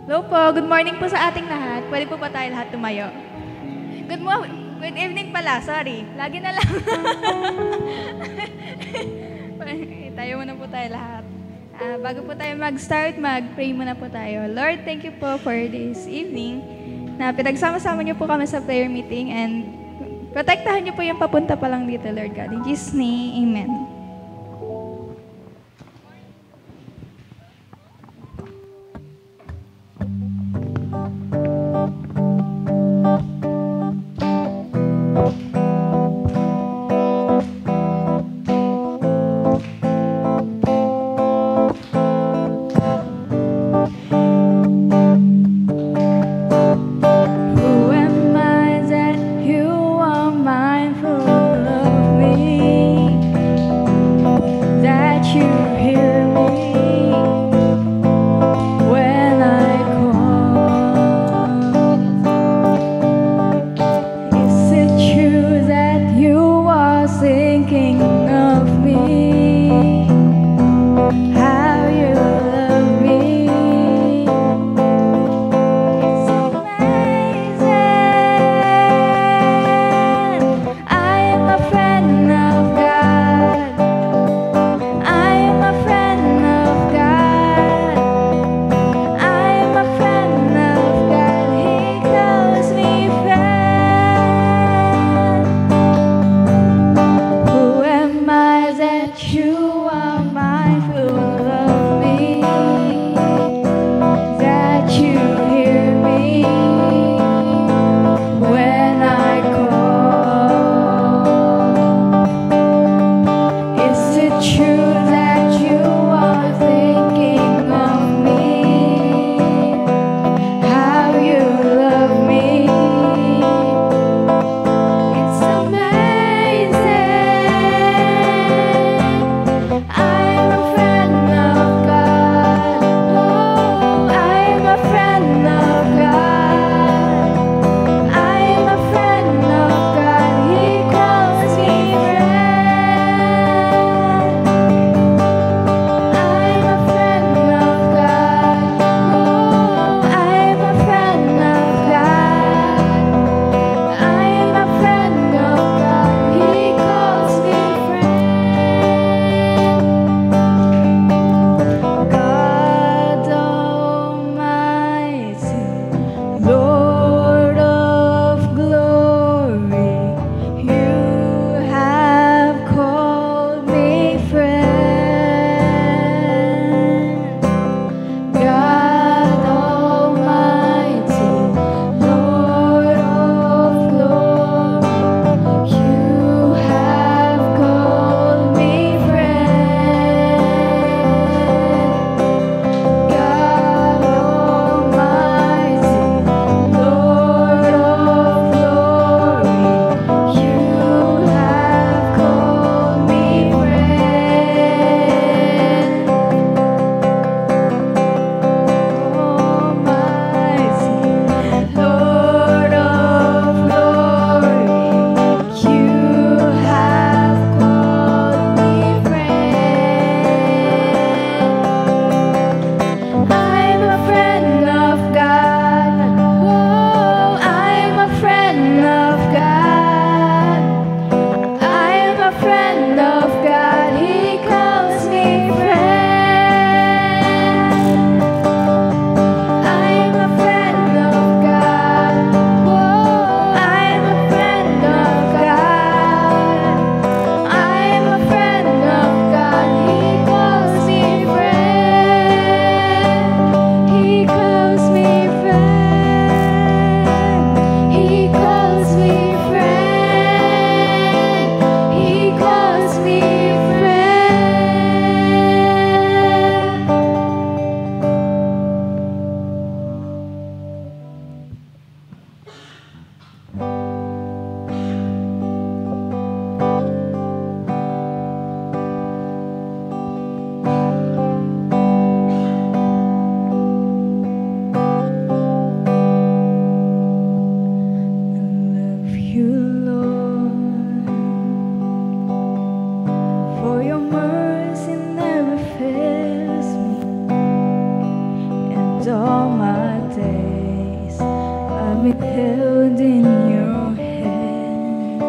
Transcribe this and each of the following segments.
Hello po, good morning po sa ating lahat. Pwede po ba tayo lahat tumayo? Good evening pala, sorry. Lagi na lang. Tayo muna po tayo lahat. Bago po tayo mag-start, mag-pray muna po tayo. Lord, thank you po for this evening na pinagsama-sama niyo po kami sa prayer meeting and protektahan niyo po yung papunta pa lang dito, Lord God. In Jesus' name, Amen. all my held in your hand.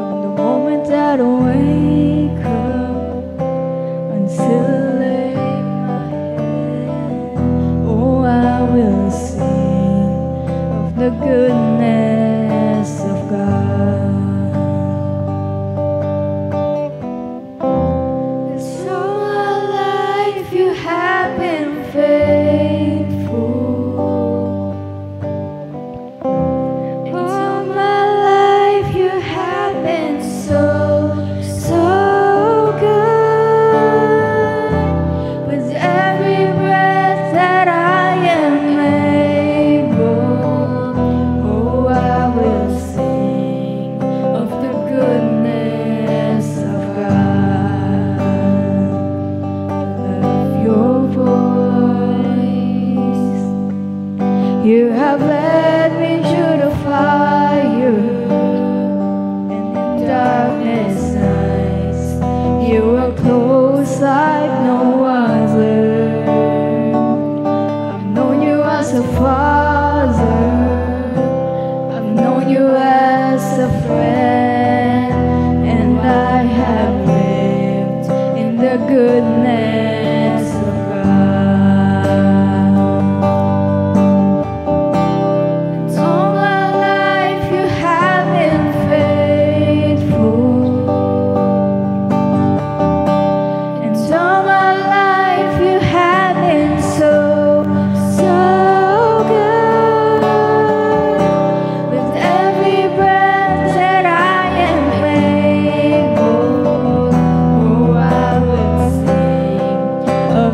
From the moment that I wake up until I lay my head, oh, I will sing of the goodness of God. You have led me through the fire, and in darkness nights, you were close like no other. I've known you as a father, I've known you as a friend, and I have lived in the goodness of God.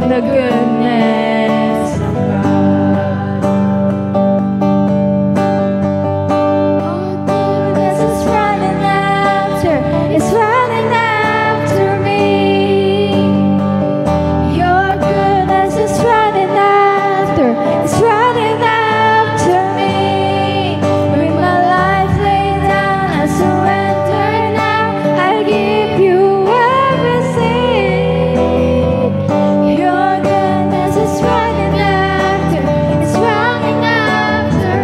The goodness of God. Oh, goodness is running after me. Your goodness is running after me. Bring my life laid down, I surrender now. I give you everything. Your goodness is running after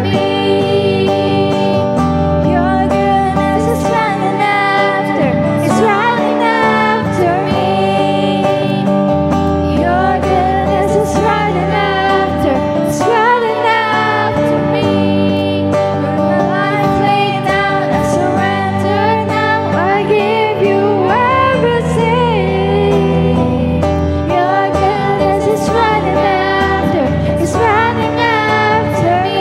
me. Your goodness is running after me. Your goodness is running after me. With my life laid down, I surrender now. I give you everything. Your goodness is running after me.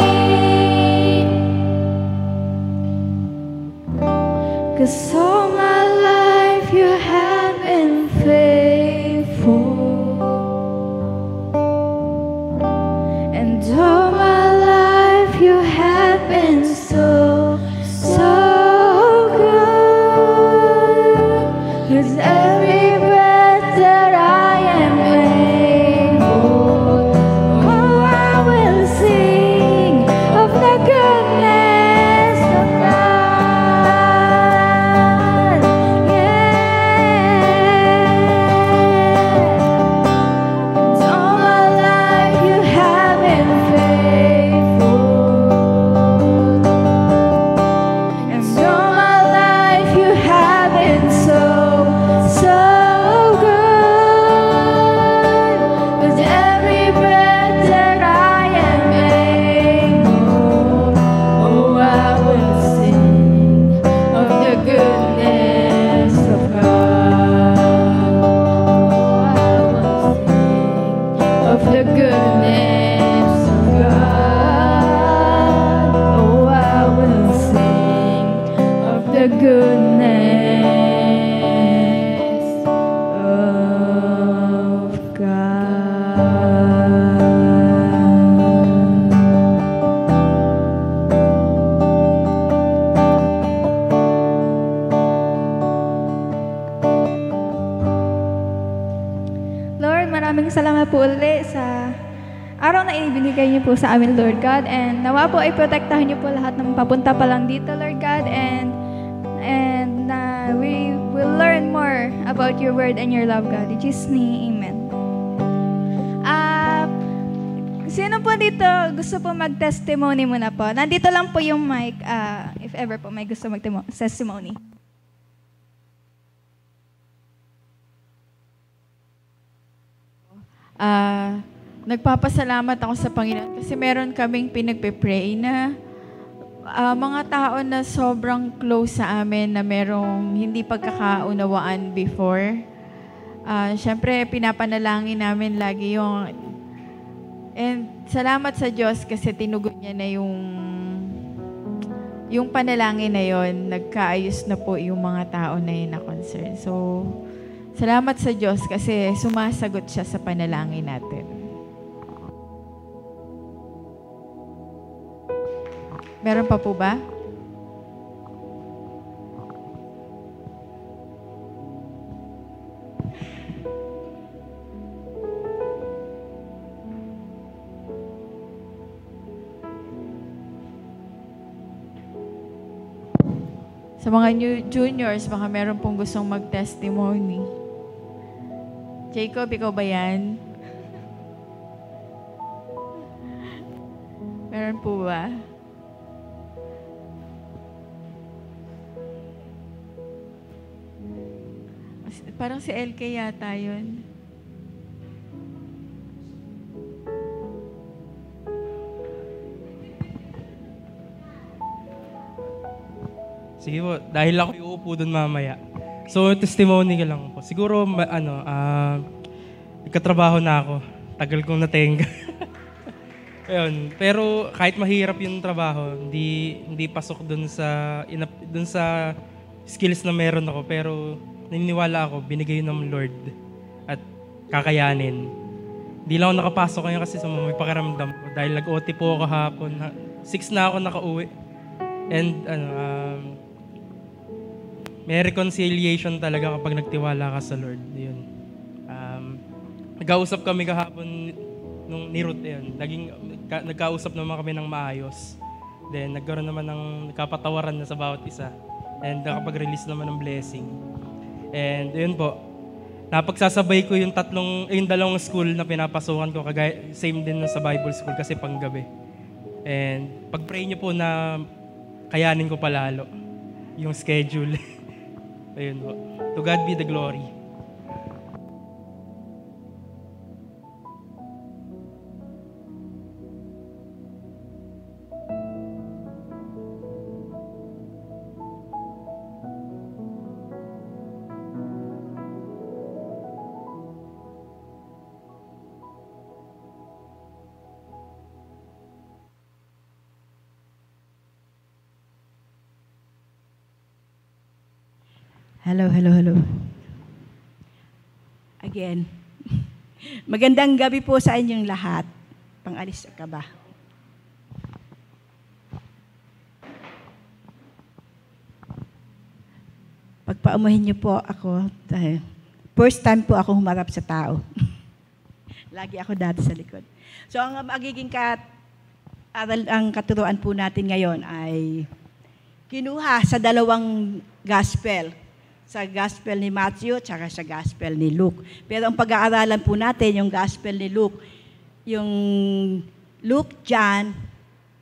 'Cause all my life you have been faithful, and all my life you have been so good. 'Cause every breath that I am able, oh, I will sing of the goodness of God. Yeah. And all my life you have been faithful, and all my life you have been so good. With every breath that I am able, oh, I will sing of the goodness of God. Oh, I will sing of the goodness of God. Oh, I will sing of the goodness of God. Lord, maraming salamat po ulit sa araw na ibinigay niyo po sa amin, Lord God. And nawa po ay protektahan niyo po lahat ng papunta pa lang dito, Lord God. And we will learn more about your word and your love, God. In Jesus' name, amen. Sino po dito gusto po mag-testimony muna po? Nandito lang po yung mic, if ever po may gusto mag-testimony. Nagpapasalamat ako sa Panginoon kasi meron kaming pinagpe-pray na mga tao na sobrang close sa amin na merong hindi pagkakaunawaan before. Siyempre, pinapanalangin namin lagi yung... And salamat sa Diyos kasi tinugon niya na yung panalangin na yon, nagkaayos na po yung mga tao na yun na concern. So, salamat sa Diyos kasi sumasagot siya sa panalangin natin. Meron pa po ba? Sa mga new juniors, baka meron pong gustong mag-testimony. Jacob, ikaw ba yan? Meron po ba? Parang si LK yata yun. Sige po, dahil ako iuupo doon mamaya. So, testimony ka lang po. Siguro, nagkatrabaho na ako. Tagal kong natenga. Ayun. Pero kahit mahirap yung trabaho, hindi pasok doon sa skills na meron ako. Pero naniniwala ako, binigay ng Lord at kakayanin. Hindi lang ako nakapasok ngayon kasi sa may pakiramdam ko. Dahil nag-OT po ako kahapon. 6 na ako nakauwi. And may reconciliation talaga kapag nagtiwala ka sa Lord. Yun. Nag-kausap kami kahapon ni Ruth. Yun. Nagkausap naman kami ng maayos. Then nagkaroon naman ng kapatawaran na sa bawat isa. And nakapag-release naman ng blessing. And yun po, napagsasabay ko yung dalawang school na pinapasukan ko, same din na sa Bible school kasi panggabi. And pag-pray niyo po na kayanin ko palalo yung schedule. Ayun po. To God be the glory. Hello. Again, magandang gabi po sa inyong lahat. Pang-alis ka ba? Pagpaumahin niyo po ako, first time po ako humarap sa tao. Lagi ako dati sa likod. So, ang magiging ang katuruan po natin ngayon ay kinuha sa dalawang gospel. Sa gospel ni Matthew at sa gospel ni Luke. Pero ang pag-aaralan po natin, yung gospel ni Luke, yung Luke, John,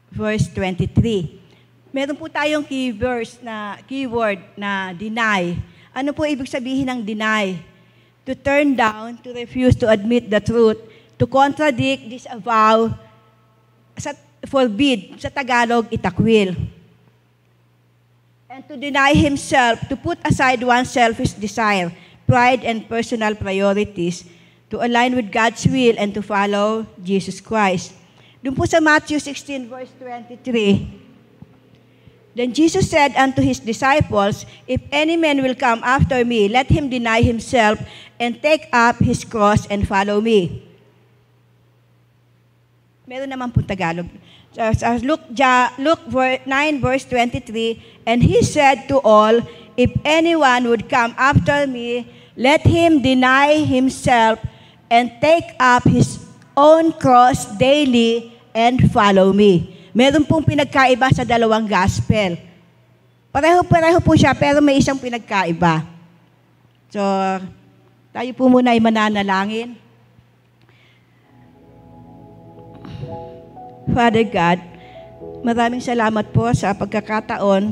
verse 23. Meron po tayong keyword na deny. Ano po ibig sabihin ng deny? To turn down, to refuse to admit the truth, to contradict, disavow, forbid, sa Tagalog, itakwil. And to deny himself, to put aside one's selfish desire, pride, and personal priorities, to align with God's will and to follow Jesus Christ. Doon po sa Matthew 16, verse 23, Then Jesus said unto his disciples, If any man will come after me, let him deny himself and take up his cross and follow me. Meron naman po Tagalog. Luke 9, verse 23, And he said to all, If anyone would come after me, let him deny himself and take up his own cross daily and follow me. Meron pong pinagkaiba sa dalawang gospel. Pareho po siya, pero may isang pinagkaiba. So, tayo po muna ay mananalangin. Father God, maraming salamat po sa pagkakataon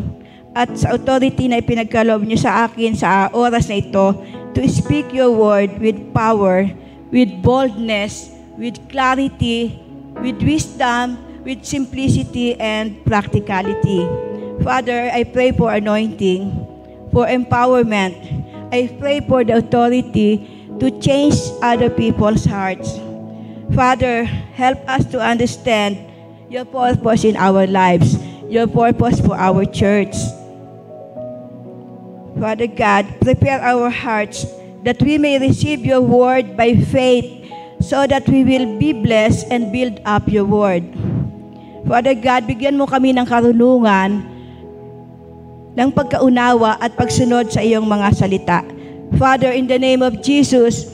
at sa authority na ipinagkaloob niyo sa akin sa oras na ito to speak your word with power, with boldness, with clarity, with wisdom, with simplicity and practicality. Father, I pray for anointing, for empowerment. I pray for the authority to change other people's hearts. Father, help us to understand your purpose in our lives, your purpose for our church. Father God, prepare our hearts that we may receive your word by faith so that we will be blessed and build up your word. Father God, bigyan mo kami ng karunungan, ng pagkaunawa at pagsunod sa iyong mga salita. Father, in the name of Jesus,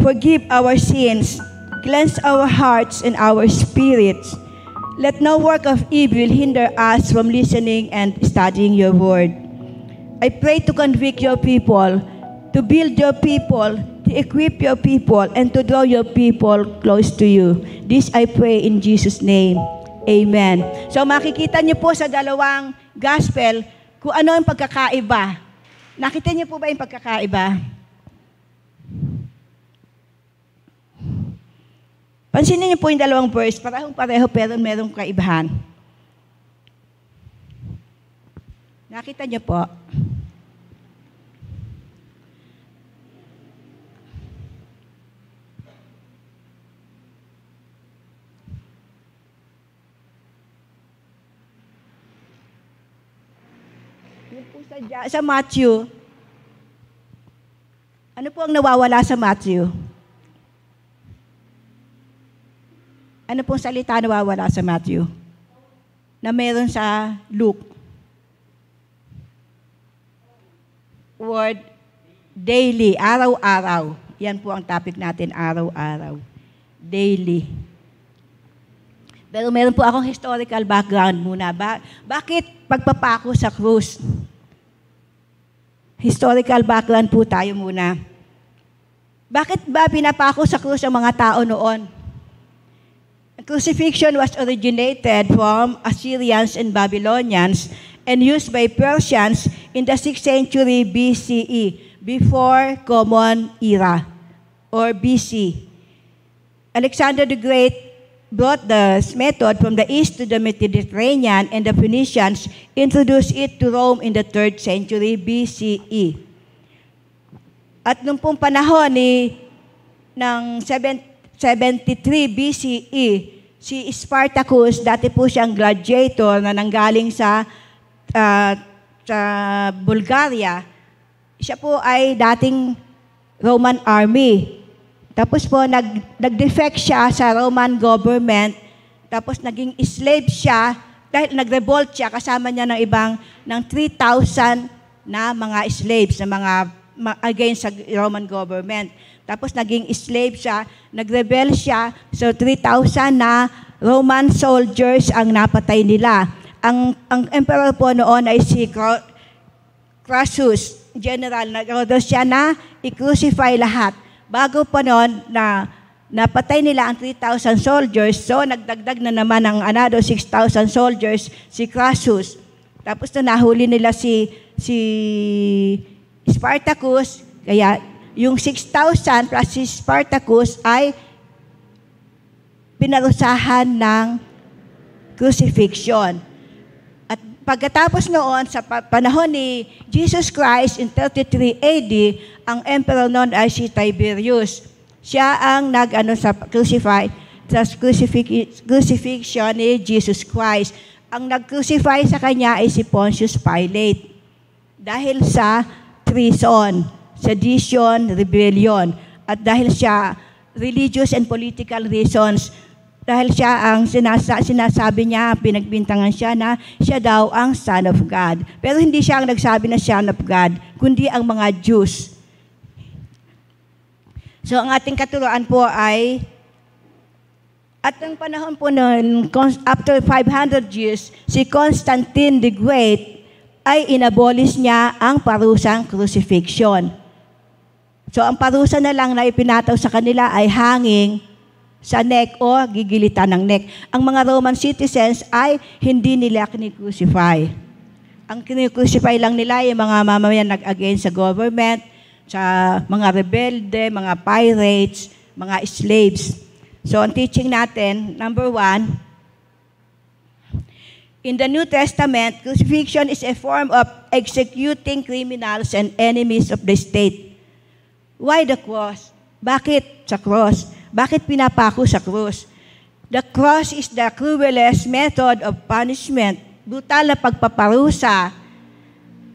forgive our sins, cleanse our hearts and our spirits. Let no work of evil hinder us from listening and studying your word. I pray to convict your people, to build your people, to equip your people, and to draw your people close to you. This I pray in Jesus' name. Amen. So makikita niyo po sa dalawang gospel kung ano ang pagkakaiba. Nakita niyo po ba yung pagkakaiba? Pansinin niyo po yung dalawang verse, parehong-pareho pero merong kaibahan. Nakita niyo po? Yung po sa Matthew, ano po ang nawawala sa Matthew? Ano pong salita nawawala sa Matthew? Na meron sa Luke? Word, daily, araw-araw. Yan po ang topic natin, araw-araw. Daily. Pero meron po akong historical background muna. Bakit pagpapako sa krus? Historical background po tayo muna. Bakit ba pinapako sa krus ang mga tao noon? Crucifixion was originated from Assyrians and Babylonians and used by Persians in the 6th century BCE, before Common Era, or BC. Alexander the Great brought this method from the east to the Mediterranean, and the Phoenicians introduced it to Rome in the 3rd century BCE. At nung pong panahon ng 73 BCE, si Spartacus, dati po siyang gladiator na nanggaling sa Bulgaria. Siya po ay dating Roman army. Tapos po, nag-defect siya sa Roman government. Tapos naging slave siya dahil nag-revolt siya kasama niya ng 3,000 na mga slaves, na mga against sa Roman government. Tapos naging slave siya, nag-rebel siya, so 3,000 na Roman soldiers ang napatay nila. Ang emperor po noon ay si Crassus, general, nag-order siya na i-crucify lahat. Bago pa noon na napatay nila ang 3,000 soldiers, so nagdagdag na naman ng another 6,000 soldiers si Crassus. Tapos na nahuli nila si Spartacus, kaya yung 6,000 plus si Spartacus ay pinarusahan ng crucifixion. At pagkatapos noon, sa panahon ni Jesus Christ in 33 AD, ang emperor noon ay si Tiberius. Siya ang sa crucifixion ni Jesus Christ. Ang nag-crucify sa kanya ay si Pontius Pilate. Dahil sa treason, sedition, rebellion, at dahil siya religious and political reasons, dahil siya ang sinasabi niya, pinagbintangan siya na siya daw ang Son of God. Pero hindi siya ang nagsabi na Son of God, kundi ang mga Jews. So ang ating katuruan po ay, at ng panahon po noon, after 500 years, si Constantine the Great ay inabolish niya ang parusang crucifixion. So ang parusa na lang na ipinataw sa kanila ay hanging sa neck o gigilitan ng neck. Ang mga Roman citizens ay hindi nila kinikrucify. Ang kinikrucify lang nila yung mga mamamayan nag-against sa government, sa mga rebelde, mga pirates, mga slaves. So, ang teaching natin, number 1, in the New Testament, crucifixion is a form of executing criminals and enemies of the state. Why the cross? Bakit sa cross? Bakit pinapako sa cross? The cross is the cruelest method of punishment, brutal na pagpaparusa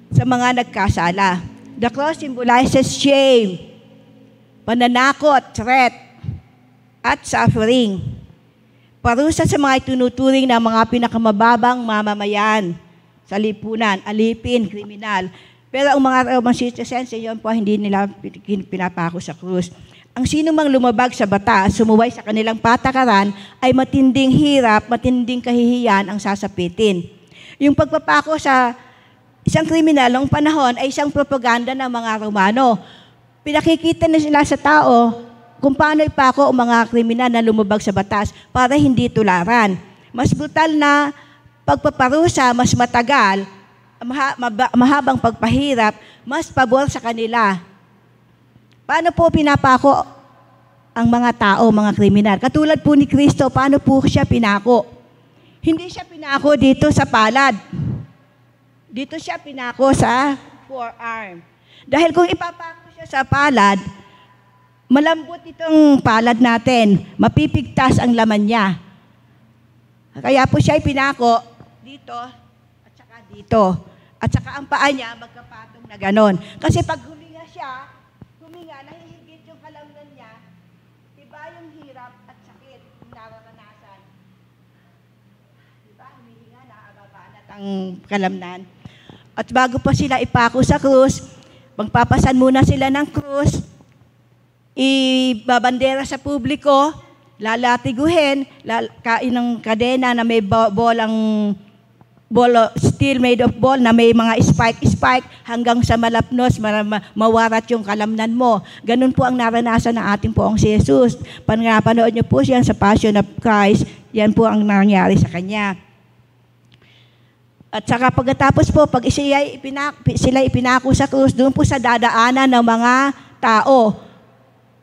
sa mga nagkasala. The cross symbolizes shame, pananakot, threat, at suffering. Parusa sa mga itunuturing ng mga pinakamababang mamamayan sa lipunan, alipin, kriminal. Pero ang mga Roman citizens, yun po hindi nila pinapako sa krus. Ang sino mang lumabag sa batas, sumuway sa kanilang patakaran, ay matinding hirap, matinding kahihiyan ang sasapitin. Yung pagpapako sa isang kriminal noong panahon ay isang propaganda ng mga Romano. Pinakikita na sila sa tao kung paano ipako ang mga kriminal na lumabag sa batas para hindi tularan. Mas brutal na pagpaparusa, mas matagal, mahabang pagpahirap, mas pabor sa kanila. Paano po pinapako ang mga tao, mga kriminal? Katulad po ni Kristo, paano po siya pinako? Hindi siya pinako dito sa palad. Dito siya pinako sa forearm. Dahil kung ipapako siya sa palad, malambot itong palad natin. Mapipigtas ang laman niya. Kaya po siya pinako dito at saka dito. At saka ang paa niya magkapatong na ganon. Kasi pag huminga siya, nahihigit yung kalamnan niya, iba yung hirap at sakit yung nararanasan. Diba? Humihinga, naababanat ang kalamnan. At bago pa sila ipako sa krus, magpapasan muna sila ng krus, ibabandera sa publiko, lalatiguhin, kain ng kadena na may steel made of ball na may mga spike hanggang sa malapnos, mawarat yung kalamnan mo. Ganun po ang naranasan ng ating poong si Jesus. Panood niyo po siya sa Passion of Christ, yan po ang nangyari sa kanya. At saka pagkatapos po, pag sila ipinako sa krus, doon po sa dadaanan ng mga tao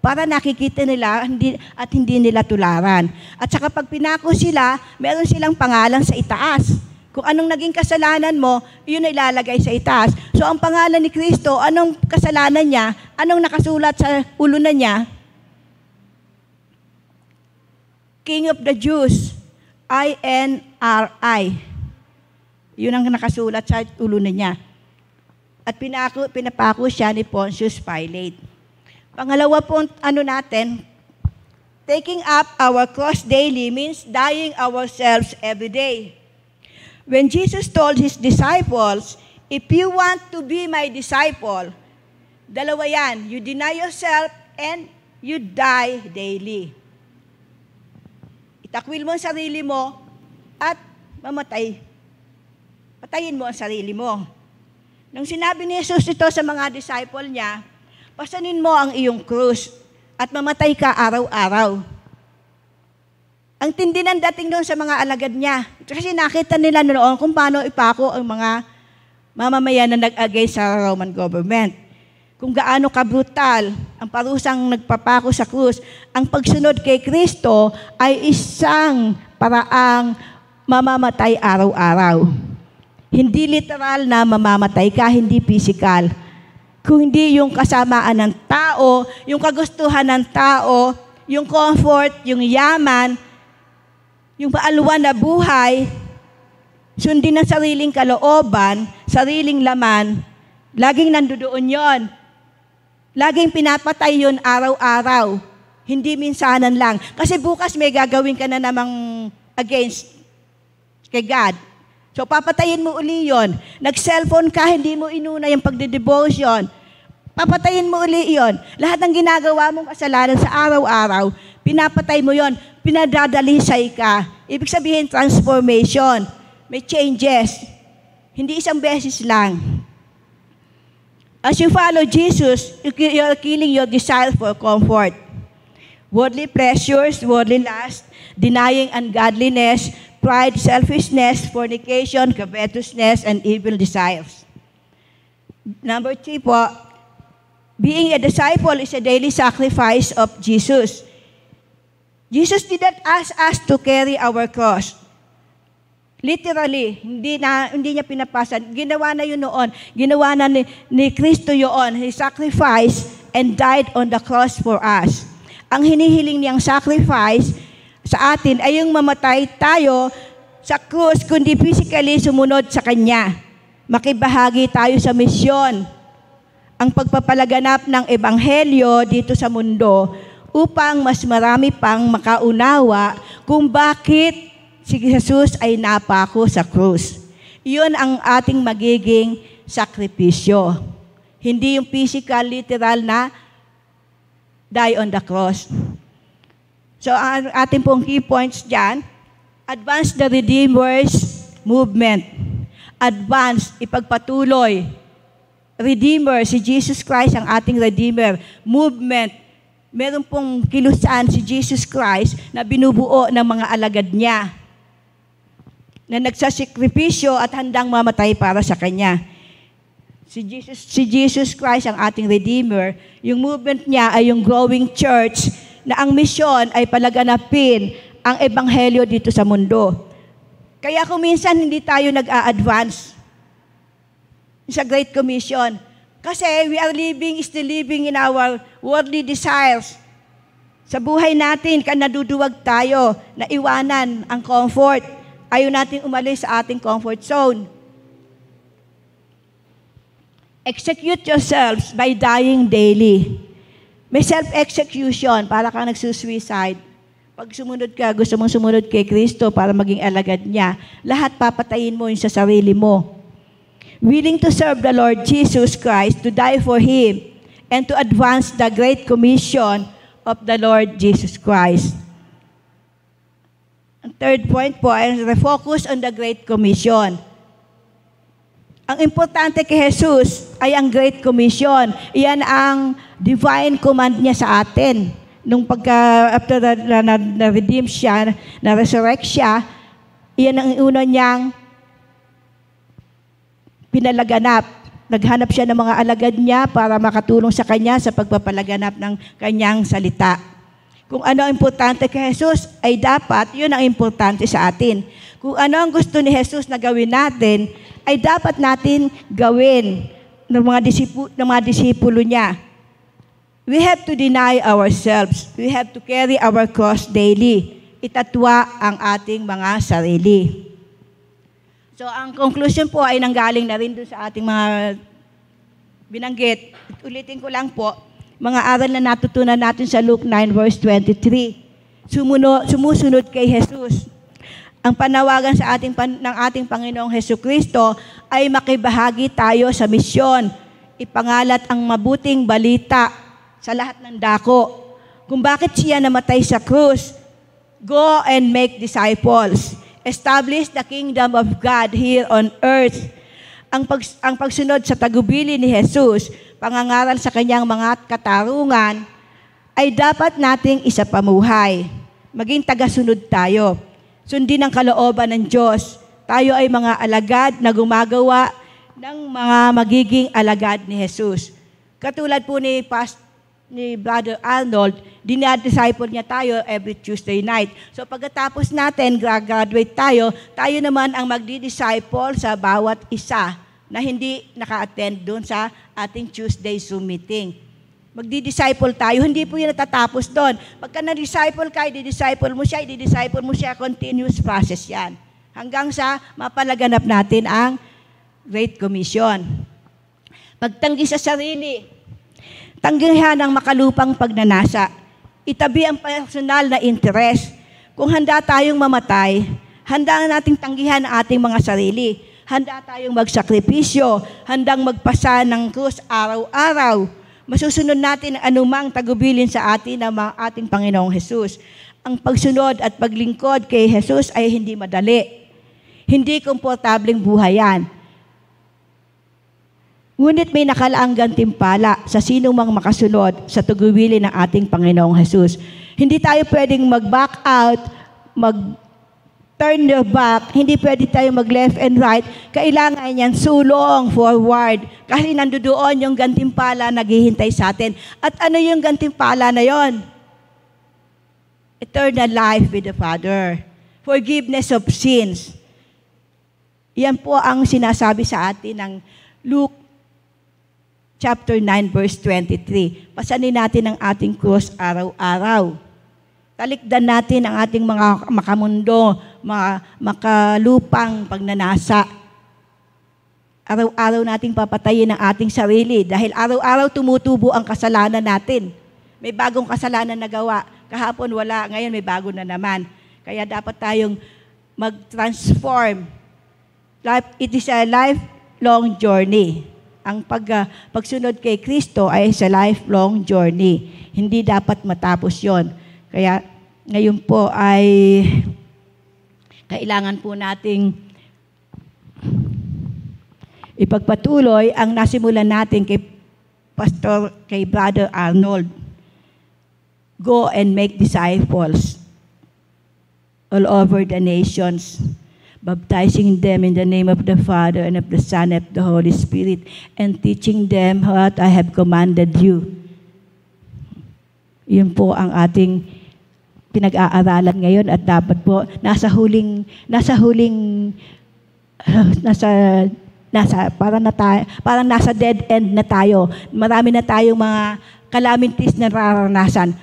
para nakikita nila at hindi nila tularan. At saka pag pinako sila, meron silang pangalan sa itaas. Kung anong naging kasalanan mo, yun ay ilalagay sa itaas. So ang pangalan ni Kristo, anong kasalanan niya, anong nakasulat sa ulunan niya? King of the Jews, INRI. Yun ang nakasulat sa ulunan niya. At pinapako siya ni Pontius Pilate. Pangalawa po, natin, taking up our cross daily means dying ourselves every day. When Jesus told His disciples, if you want to be my disciple, dalawa yan, you deny yourself and you die daily. Itakwil mo ang sarili mo at mamatay. Patayin mo ang sarili mo. Nang sinabi ni Jesus ito sa mga disciple niya, pasanin mo ang iyong krus at mamatay ka araw-araw. Ang tindi ng dating doon sa mga alagad niya. Kasi nakita nila noon kung paano ipako ang mga mamamayan na nag-against sa Roman government. Kung gaano kabrutal ang parusang nagpapako sa krus. Ang pagsunod kay Kristo ay isang paraang mamamatay araw-araw. Hindi literal na mamamatay ka, hindi physical. Kung hindi yung kasamaan ng tao, yung kagustuhan ng tao, yung comfort, yung yaman, yung paaluan na buhay, sundin ng sariling kalooban, sariling laman, laging nandoon yon. Laging pinapatay yon araw-araw. Hindi minsanan lang. Kasi bukas may gagawin ka na namang against kay God. So, papatayin mo uli yun. Nag-cellphone ka, hindi mo inuna yung pagde-devotion. Papatayin mo uli yun. Lahat ng ginagawa mong kasalanan sa araw-araw, pinapatay mo yon. Pinadadalisay ka. Ibig sabihin, transformation. May changes. Hindi isang beses lang. As you follow Jesus, you're killing your desire for comfort. worldly pleasures, worldly lust, denying ungodliness, pride, selfishness, fornication, covetousness, and evil desires. Number 3 po, being a disciple is a daily sacrifice of Jesus. Jesus did not ask us to carry our cross. Literally, hindi niya pinapasan. Ginawa na yun noon. Ginawa na ni Kristo yun. He sacrificed and died on the cross for us. Ang hinihiling niyang sacrifice sa atin ay yung mamatay tayo sa krus, kundi physically sumunod sa Kanya. Makibahagi tayo sa misyon. Ang pagpapalaganap ng Ebanghelyo dito sa mundo upang mas marami pang makaunawa kung bakit si Jesus ay napako sa krus. Iyon ang ating magiging sakripisyo. Hindi yung physical, literal na die on the cross. So, ang ating pong key points dyan, advance the Redeemer's movement. Advance, ipagpatuloy. Redeemer, si Jesus Christ ang ating Redeemer. Movement, meron pong kilusan si Jesus Christ na binubuo ng mga alagad niya, na nagsasakripisyo at handang mamatay para sa Kanya. Si Jesus Christ ang ating Redeemer. Yung movement niya ay yung growing church na ang misyon ay palaganapin ang Ebanghelyo dito sa mundo. Kaya kung minsan hindi tayo nag-a-advance sa Great Commission, kasi we are still living in our worldly desires. Sa buhay natin, naduduwag tayo na iwanan ang comfort. Ayaw natin umalis sa ating comfort zone. Execute yourselves by dying daily. May self-execution, para kang nagsusuicide. Pag sumunod ka, gusto mong sumunod kay Kristo para maging alagad niya, lahat papatayin mo yung sa sarili mo. Willing to serve the Lord Jesus Christ, to die for Him, and to advance the Great Commission of the Lord Jesus Christ. Ang third point po ay refocus on the Great Commission. Ang importante kay Jesus ay ang Great Commission. Iyan ang divine command niya sa atin. Nung after na-redeem siya, na-resurrect siya, iyan ang una niyang pinalaganap. Naghanap siya ng mga alagad niya para makatulong sa kanya sa pagpapalaganap ng kanyang salita. Kung ano ang importante kay Jesus, ay dapat, yun ang importante sa atin. Kung ano ang gusto ni Jesus na gawin natin, ay dapat natin gawin ng mga disipulo niya. We have to deny ourselves. We have to carry our cross daily. Itatwa ang ating mga sarili. So, ang conclusion po ay nanggaling na rin doon sa ating mga binanggit. Ulitin ko lang po, mga aral na natutunan natin sa Luke 9 verse 23. Sumusunod kay Jesus. Ang panawagan sa ng ating Panginoong Hesukristo ay makibahagi tayo sa misyon. Ipangalat ang mabuting balita sa lahat ng dako. Kung bakit siya namatay sa krus, go and make disciples. Establish the kingdom of God here on earth. Ang pagsunod sa tagubili ni Jesus, pangangaral sa kanyang mga katarungan, ay dapat nating isapamuhay. Maging tagasunod tayo. Sundin ang kalooban ng Diyos. Tayo ay mga alagad na gumagawa ng mga magiging alagad ni Jesus. Katulad po ni Brother Arnold, dinadisciple niya tayo every Tuesday night. So pagkatapos natin, graduate tayo naman ang magdi-disciple sa bawat isa na hindi naka-attend doon sa ating Tuesday Zoom meeting. Magdi-disciple tayo, hindi po yun natatapos doon. Pagka na-disciple ka, i-disciple mo siya, continuous process yan. Hanggang sa mapalaganap natin ang Great Commission. Pagtanggi sa sarili, tanggihan ang makalupang pagnanasa. Itabi ang personal na interest. Kung handa tayong mamatay, handa nating tanggihan ang ating mga sarili. Handa tayong magsakripisyo, handang magpasa ng krus araw-araw. Masusunod natin ang anumang tagubilin sa atin ng ating Panginoong Jesus. Ang pagsunod at paglingkod kay Jesus ay hindi madali. Hindi komportableng buhayan. Ngunit may nakalaang gantimpala sa sinong mang makasunod sa tagubilin ng ating Panginoong Jesus. Hindi tayo pwedeng mag-back out, mag-turn your back, hindi pwede tayo mag-left and right. Kailangan yan sulong forward. Kasi nandoon yung gantimpala naghihintay sa atin. At ano yung gantimpala na yon? Eternal life with the Father. Forgiveness of sins. Yan po ang sinasabi sa atin ng Luke chapter 9 verse 23. Pasanin natin ang ating cross araw-araw. Talikdan natin ang ating mga makamundo, mga makalupang pagnanasa. Araw-araw nating papatayin ang ating sarili dahil araw-araw tumutubo ang kasalanan natin. May bagong kasalanan na gawa. Kahapon wala, ngayon may bago na naman. Kaya dapat tayong mag-transform. It is a lifelong journey. Ang pagsunod kay Kristo ay sa lifelong journey. Hindi dapat matapos yon. Kaya ngayon po ay kailangan po nating ipagpatuloy ang nasimulan natin kay Brother Arnold. Go and make disciples all over the nations, baptizing them in the name of the Father and of the Son and of the Holy Spirit, and teaching them what I have commanded you. Yun po ang ating pinag-aaralan ngayon at dapat po parang nasa dead end na tayo. Marami na tayong mga calamities na nararanasan.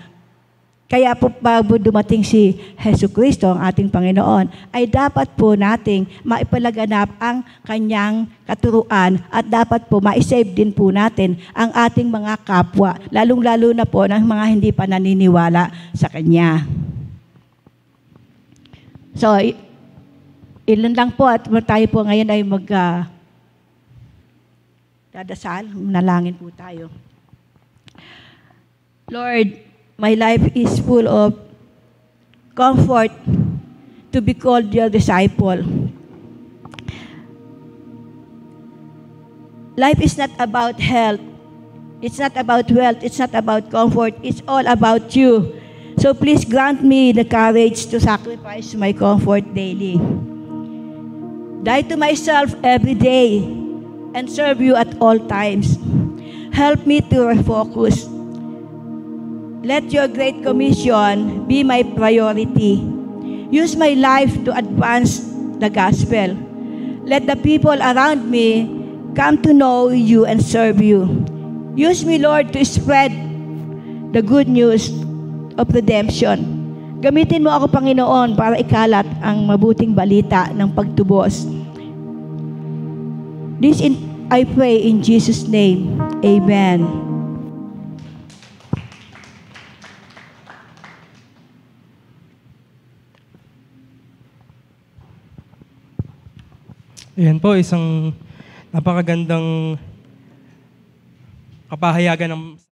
Kaya po bago dumating si Hesus Kristo, ang ating Panginoon, ay dapat po nating maipalaganap ang kanyang katuruan at dapat po ma-save din po natin ang ating mga kapwa, lalong-lalo na po ng mga hindi pa naniniwala sa Kanya. So, ilan lang po at tayo po ngayon ay dadasal, manalangin po tayo. Lord, my life is full of comfort to be called your disciple. Life is not about health. It's not about wealth. It's not about comfort. It's all about you. So please grant me the courage to sacrifice my comfort daily. Die to myself every day and serve you at all times. Help me to refocus. Let your great commission be my priority. Use my life to advance the gospel. Let the people around me come to know you and serve you. Use me, Lord, to spread the good news of redemption. Gamitin mo ako, Panginoon, para ikalat ang mabuting balita ng pagtubos. I pray in Jesus' name. Amen. Ayan po, isang napakagandang kapahayagan ng